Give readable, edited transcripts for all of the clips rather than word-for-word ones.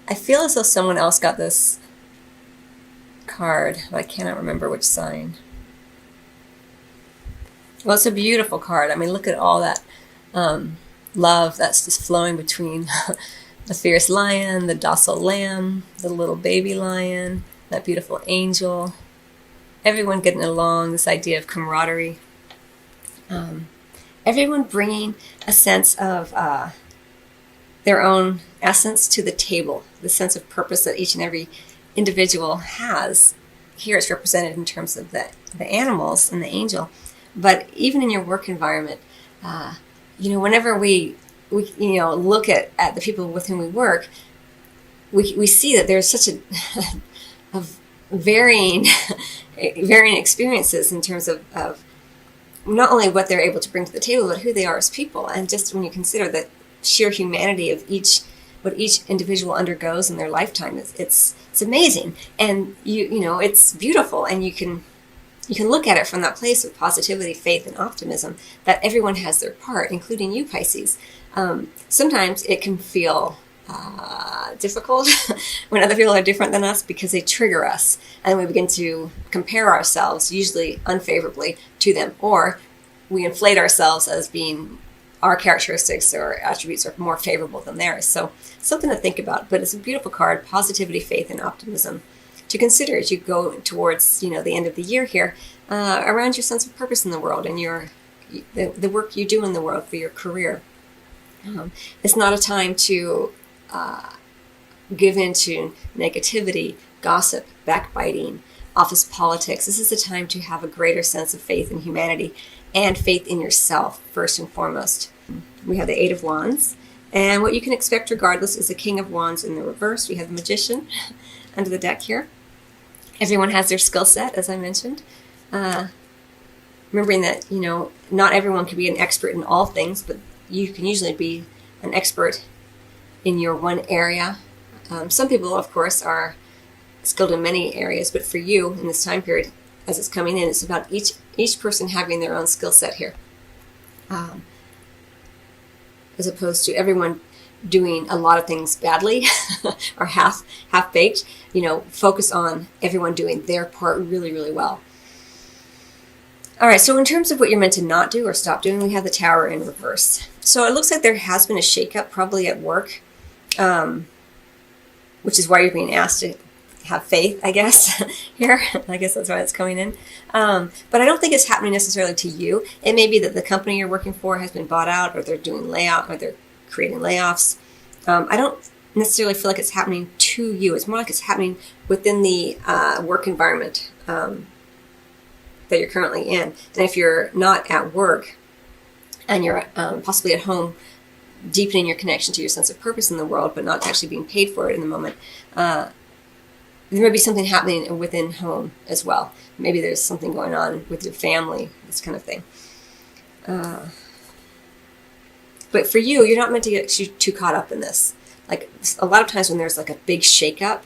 I feel as though someone else got this card, but I cannot remember which sign. Well, it's a beautiful card. I mean, look at all that love that's just flowing between the fierce lion, the docile lamb, the little baby lion, that beautiful angel. Everyone getting along, this idea of camaraderie. Everyone bringing a sense of their own essence to the table, the sense of purpose that each and every individual has. Here it's represented in terms of the animals and the angel. But even in your work environment, whenever we look at the people with whom we work, we see that there's such a varying experiences in terms of not only what they're able to bring to the table, but who they are as people. And just when you consider the sheer humanity of what each individual undergoes in their lifetime, it's amazing, and it's beautiful, and you can look at it from that place of positivity, faith, and optimism, that everyone has their part, including you, Pisces. Sometimes it can feel difficult when other people are different than us, because they trigger us, and we begin to compare ourselves, usually unfavorably, to them, or we inflate ourselves as being our characteristics or attributes are more favorable than theirs. So something to think about, but it's a beautiful card, positivity, faith, and optimism, to consider as you go towards the end of the year here, around your sense of purpose in the world and the work you do in the world for your career. It's not a time to give into negativity, gossip, backbiting, office politics. This is a time to have a greater sense of faith in humanity and faith in yourself, first and foremost. We have the Eight of Wands, and what you can expect regardless is the King of Wands in the reverse. We have the Magician under the deck here. Everyone has their skill set, as I mentioned. Remembering that, not everyone can be an expert in all things, but you can usually be an expert in your one area. Some people, of course, are skilled in many areas, but for you in this time period, as it's coming in, it's about each person having their own skill set here, as opposed to everyone doing a lot of things badly or half baked. Focus on everyone doing their part really, really well. All right, so in terms of what you're meant to not do or stop doing, we have the Tower in reverse. So it looks like there has been a shakeup, probably at work, which is why you're being asked to have faith, I guess, here. I guess that's why it's coming in. But I don't think it's happening necessarily to you. It may be that the company you're working for has been bought out, or they're doing layout, or they're creating layoffs. I don't necessarily feel like it's happening to you. It's more like it's happening within the work environment that you're currently in. And if you're not at work and you're possibly at home, deepening your connection to your sense of purpose in the world, but not actually being paid for it in the moment, there may be something happening within home as well. Maybe there's something going on with your family, this kind of thing. But for you, you're not meant to get too caught up in this. Like a lot of times when there's like a big shakeup,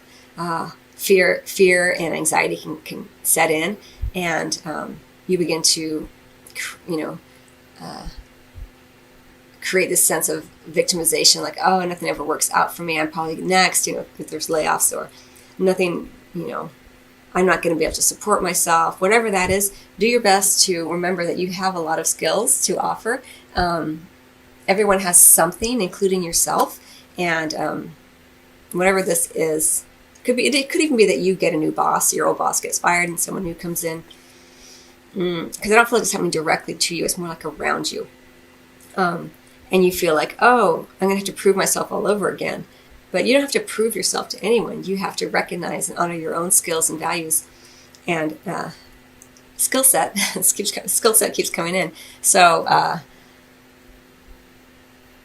fear and anxiety can set in, and you begin to, create this sense of victimization, like, oh, nothing ever works out for me. I'm probably next, if there's layoffs, or nothing, I'm not going to be able to support myself. Whatever that is, do your best to remember that you have a lot of skills to offer. Everyone has something, including yourself, and whatever this is, it could even be that you get a new boss, your old boss gets fired, and someone new comes in. Because I don't feel like it's happening directly to you; it's more like around you. And you feel like, oh, I'm going to have to prove myself all over again. But you don't have to prove yourself to anyone. You have to recognize and honor your own skills and values. And skill set keeps coming in. So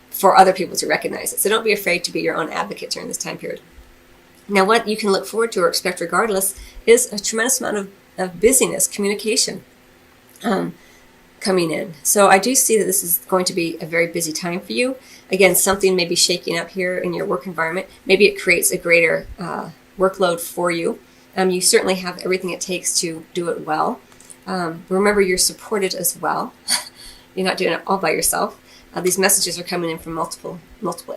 for other people to recognize it. So don't be afraid to be your own advocate during this time period. Now, what you can look forward to or expect regardless is a tremendous amount of busyness, communication, coming in. So I do see that this is going to be a very busy time for you. Again, something may be shaking up here in your work environment. Maybe it creates a greater workload for you. You certainly have everything it takes to do it well. Remember, you're supported as well. You're not doing it all by yourself. These messages are coming in from multiple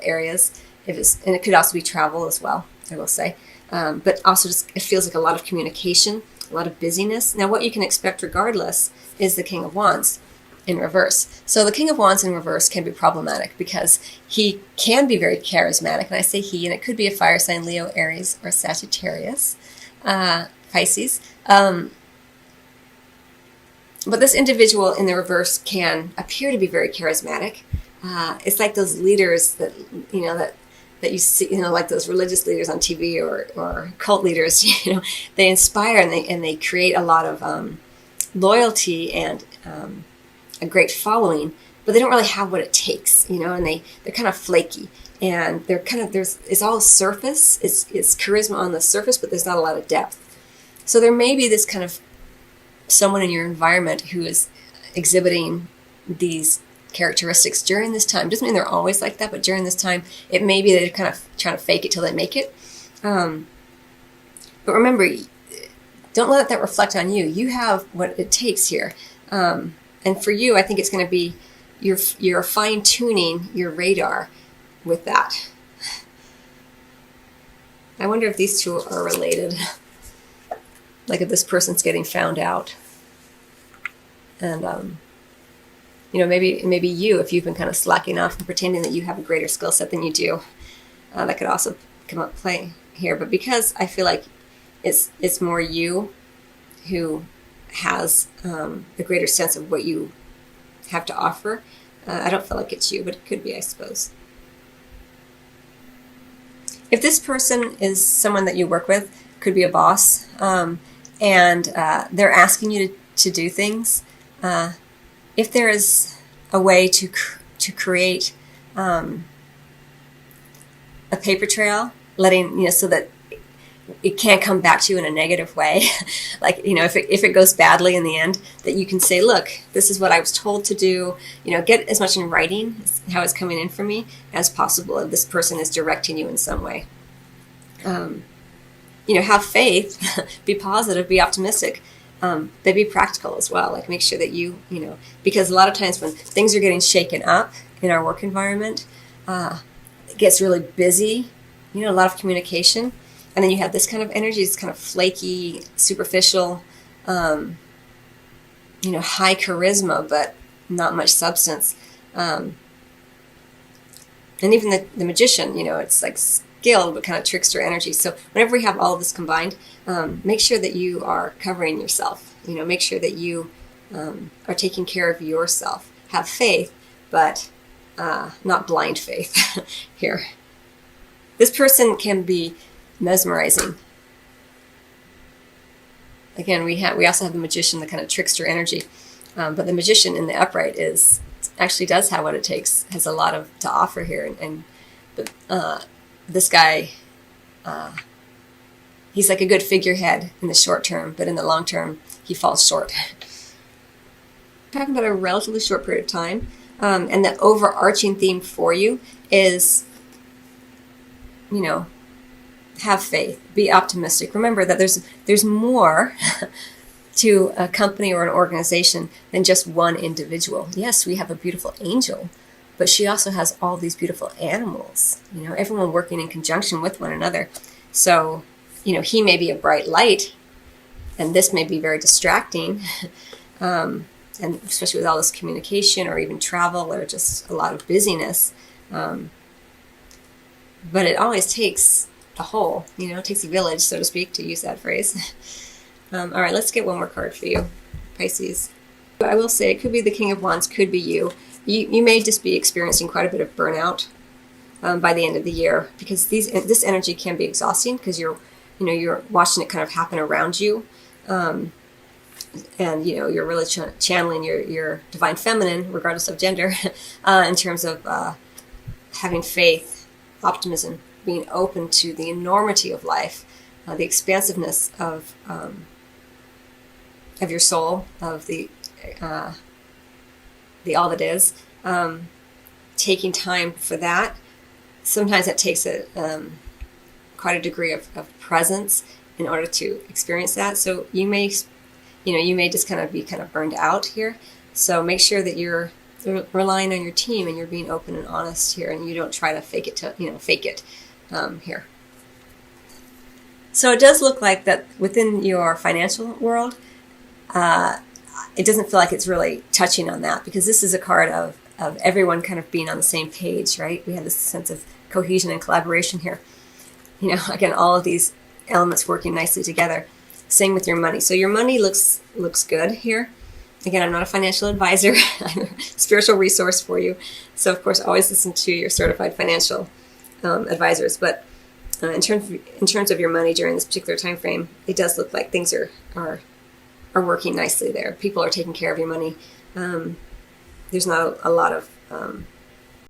areas, and it could also be travel as well, I will say. But also just, it feels like a lot of communication, a lot of busyness. Now, what you can expect regardless is the King of Wands in reverse. So the King of Wands in reverse can be problematic because he can be very charismatic. And I say he, and it could be a fire sign, Leo, Aries, or Sagittarius, Pisces. But this individual in the reverse can appear to be very charismatic. It's like those leaders that, that you see, like those religious leaders on TV or cult leaders, they inspire and they create a lot of loyalty and a great following, but they don't really have what it takes, and they're kind of flaky, and they're kind of, it's all surface, it's charisma on the surface, but there's not a lot of depth. So there may be this kind of someone in your environment who is exhibiting these characteristics during this time. Doesn't mean they're always like that, but during this time, it may be they're kind of trying to fake it till they make it. But remember, don't let that reflect on you. You have what it takes here. And for you, I think it's going to be you're fine-tuning your radar with that. I wonder if these two are related. Like if this person's getting found out. And, maybe you, if you've been kind of slacking off and pretending that you have a greater skill set than you do, that could also come up play here. But because I feel like it's more you who has a greater sense of what you have to offer, I don't feel like it's you, but it could be, I suppose. If this person is someone that you work with, could be a boss, and they're asking you to do things, if there is a way to create a paper trail, letting, so that it can't come back to you in a negative way, like, if it goes badly in the end, that you can say, look, this is what I was told to do, get as much in writing, how it's coming in for me, as possible if this person is directing you in some way. Have faith, be positive, be optimistic, but be practical as well. Like, make sure that you, because a lot of times when things are getting shaken up in our work environment, it gets really busy, a lot of communication. And then you have this kind of energy, it's kind of flaky, superficial, high charisma, but not much substance. And even the magician, it's like skilled, but kind of trickster energy. So whenever we have all of this combined, make sure that you are covering yourself. Make sure that you are taking care of yourself. Have faith, but not blind faith here. This person can be mesmerizing. Again, we also have the magician, the kind of trickster energy, but the magician in the upright actually does have what it takes, has a lot to offer here, but this guy, he's like a good figurehead in the short term, but in the long term, he falls short. Talking about a relatively short period of time, and the overarching theme for you is, have faith, be optimistic. Remember that there's more to a company or an organization than just one individual. Yes, we have a beautiful angel, but she also has all these beautiful animals, everyone working in conjunction with one another. So, he may be a bright light, and this may be very distracting, and especially with all this communication or even travel or just a lot of busyness. But it always takes a whole, it takes a village, so to speak, to use that phrase. All right, let's get one more card for you, Pisces. I will say it could be the King of Wands, could be you. You may just be experiencing quite a bit of burnout by the end of the year, because this energy can be exhausting because you're watching it kind of happen around you, and you're really channeling your divine feminine, regardless of gender, in terms of having faith, optimism, being open to the enormity of life, the expansiveness of your soul, of the all that is, taking time for that. Sometimes it takes quite a degree of presence in order to experience that. So you may just kind of be burned out here. So make sure that you're relying on your team, and you're being open and honest here, and you don't try to fake it here. So it does look like that within your financial world, it doesn't feel like it's really touching on that, because this is a card of everyone kind of being on the same page, right? We have this sense of cohesion and collaboration here. Again, all of these elements working nicely together. Same with your money. So your money looks good here. Again, I'm not a financial advisor. I'm a spiritual resource for you. So, of course, always listen to your certified financial advisors. But in terms of your money during this particular time frame, it does look like things are working nicely there. People are taking care of your money. There's not a lot of